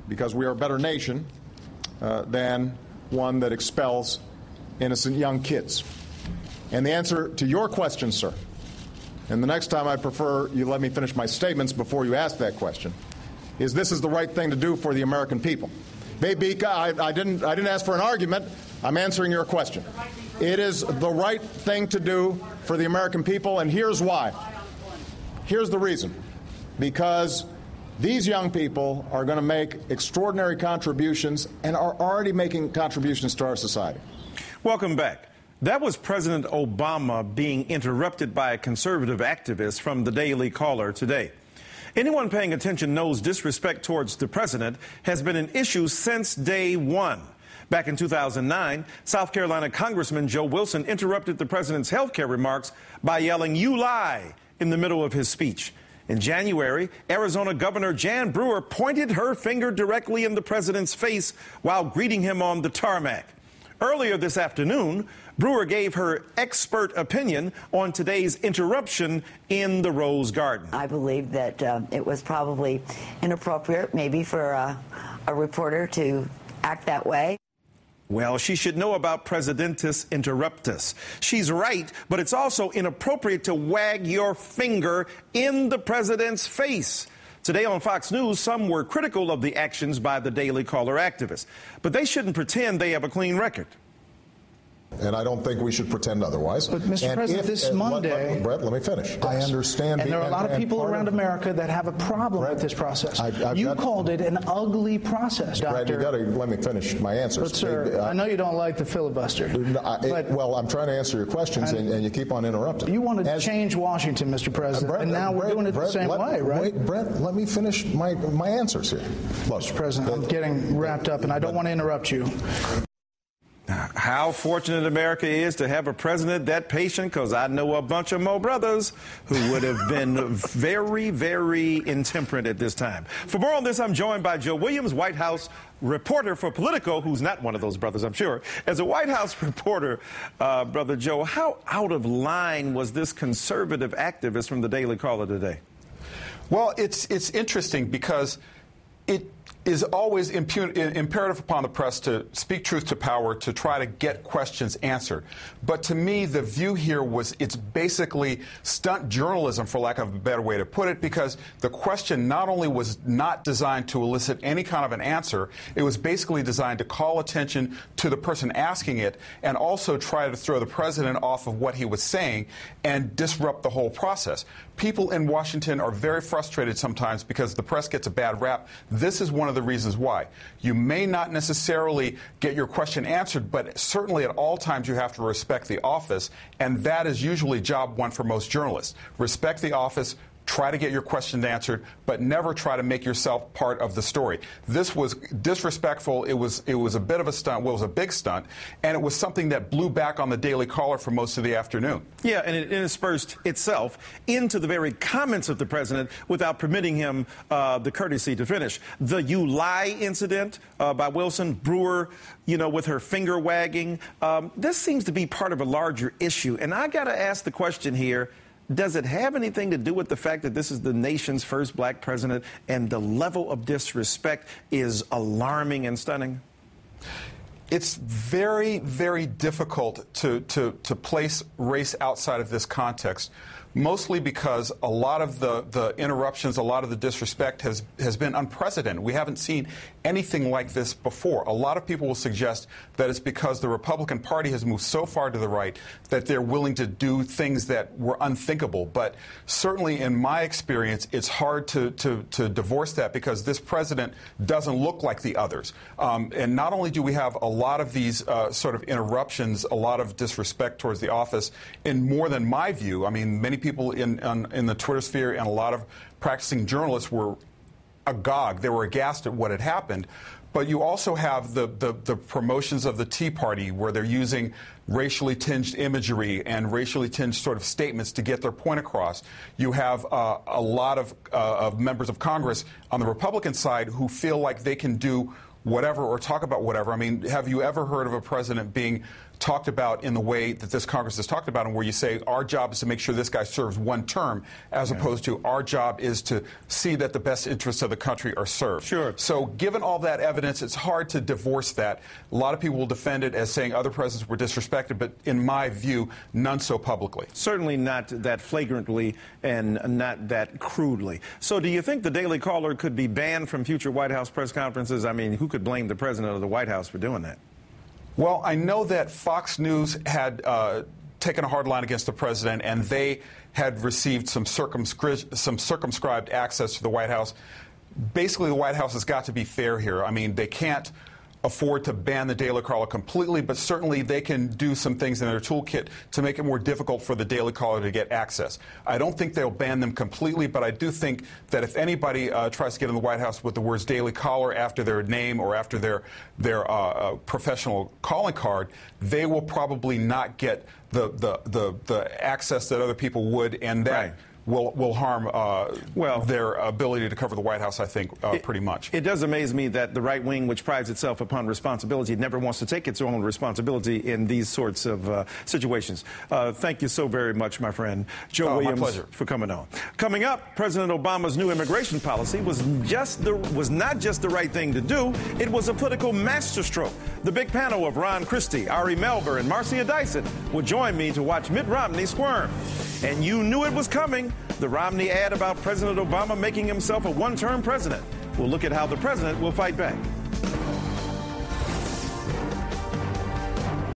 because we are a better nation than one that expels innocent young kids. And the answer to your question, sir, and the next time I prefer you let me finish my statements before you ask that question, is this is the right thing to do for the American people. Baby, I didn't ask for an argument. I'm answering your question. It is the right thing to do for the American people, and here's why. Here's the reason. Because these young people are going to make extraordinary contributions and are already making contributions to our society. Welcome back. That was President Obama being interrupted by a conservative activist from the Daily Caller today. Anyone paying attention knows disrespect towards the president has been an issue since day one. Back in 2009, South Carolina Congressman Joe Wilson interrupted the president's health care remarks by yelling, "You lie," in the middle of his speech. In January, Arizona Governor Jan Brewer pointed her finger directly in the president's face while greeting him on the tarmac. Earlier this afternoon, Brewer gave her expert opinion on today's interruption in the Rose Garden. I believe that it was probably inappropriate, maybe for a reporter to act that way. Well, she should know about Presidentis Interruptus. She's right, but it's also inappropriate to wag your finger in the president's face. Today on Fox News, some were critical of the actions by the Daily Caller activists, but they shouldn't pretend they have a clean record. And I don't think we should pretend otherwise. But, Mr. President, this Monday... Brett, let me finish. I understand... And there are a lot of people around America that have a problem with this process. You called it an ugly process, Doctor. Brett, you got to let me finish my answers. But, sir, I know you don't like the filibuster. Well, I'm trying to answer your questions, and you keep on interrupting. You wanted to change Washington, Mr. President, and now we're doing it the same way, right? Wait, Brett, let me finish my answers here. Look, Mr. President, I'm getting wrapped up, and I don't want to interrupt you. How fortunate America is to have a president that patient, because I know a bunch of Mo brothers who would have been very, very intemperate at this time. For more on this, I'm joined by Joe Williams, White House reporter for Politico, who's not one of those brothers, I'm sure. As a White House reporter, Brother Joe, how out of line was this conservative activist from the Daily Caller today? Well, it's interesting because it is always imperative upon the press to speak truth to power, to try to get questions answered. But to me, the view here was it's basically stunt journalism, for lack of a better way to put it, because the question not only was not designed to elicit any kind of an answer, it was basically designed to call attention to the person asking it and also try to throw the president off of what he was saying and disrupt the whole process. People in Washington are very frustrated sometimes because the press gets a bad rap. This is one of the reasons why. You may not necessarily get your question answered, but certainly at all times you have to respect the office, and that is usually job one for most journalists. Respect the office. Try to get your question answered, but never try to make yourself part of the story. This was disrespectful. It was a bit of a stunt. Well, it was a big stunt, and it was something that blew back on the Daily Caller for most of the afternoon. Yeah, and it interspersed itself into the very comments of the president without permitting him the courtesy to finish. The "you lie" incident by Wilson, Brewer, with her finger wagging, this seems to be part of a larger issue. And I got to ask the question here, does it have anything to do with the fact that this is the nation's first black president and the level of disrespect is alarming and stunning? It's very, very difficult to place race outside of this context, mostly because a lot of the interruptions, a lot of the disrespect has been unprecedented. We haven't seen anything like this before. A lot of people will suggest that it's because the Republican Party has moved so far to the right that they're willing to do things that were unthinkable. But certainly in my experience, it's hard to divorce that because this president doesn't look like the others. And not only do we have a lot of these sort of interruptions, a lot of disrespect towards the office, in more than my view, I mean, many people in the Twitter sphere and a lot of practicing journalists were agog. They were aghast at what had happened. But you also have the promotions of the Tea Party where they're using racially tinged imagery and racially tinged sort of statements to get their point across. You have a lot of members of Congress on the Republican side who feel like they can do whatever or talk about whatever. I mean, have you ever heard of a president being talked about in the way that this Congress has talked about, and where you say our job is to make sure this guy serves one term, as opposed to our job is to see that the best interests of the country are served. Sure. So given all that evidence, it's hard to divorce that. A lot of people will defend it as saying other presidents were disrespected, but in my view, none so publicly. Certainly not that flagrantly and not that crudely. So do you think the Daily Caller could be banned from future White House press conferences? I mean, who could blame the president of the White House for doing that? Well, I know that Fox News had taken a hard line against the president, and they had received some circumscribed access to the White House. Basically, the White House has got to be fair here. I mean, they can't afford to ban the Daily Caller completely, but certainly they can do some things in their toolkit to make it more difficult for the Daily Caller to get access. I don't think they'll ban them completely, but I do think that if anybody tries to get in the White House with the words Daily Caller after their name or after their professional calling card, they will probably not get the access that other people would, and that right. will harm their ability to cover the White House, I think, pretty much. It does amaze me that the right wing, which prides itself upon responsibility, never wants to take its own responsibility in these sorts of situations. Thank you so very much, my friend. Joe Williams, for coming on. Coming up, President Obama's new immigration policy was not just the right thing to do, it was a political masterstroke. The big panel of Ron Christie, Ari Melber, and Marcia Dyson will join me to watch Mitt Romney squirm. And you knew it was coming. The Romney ad about President Obama making himself a one-term president. We'll look at how the president will fight back.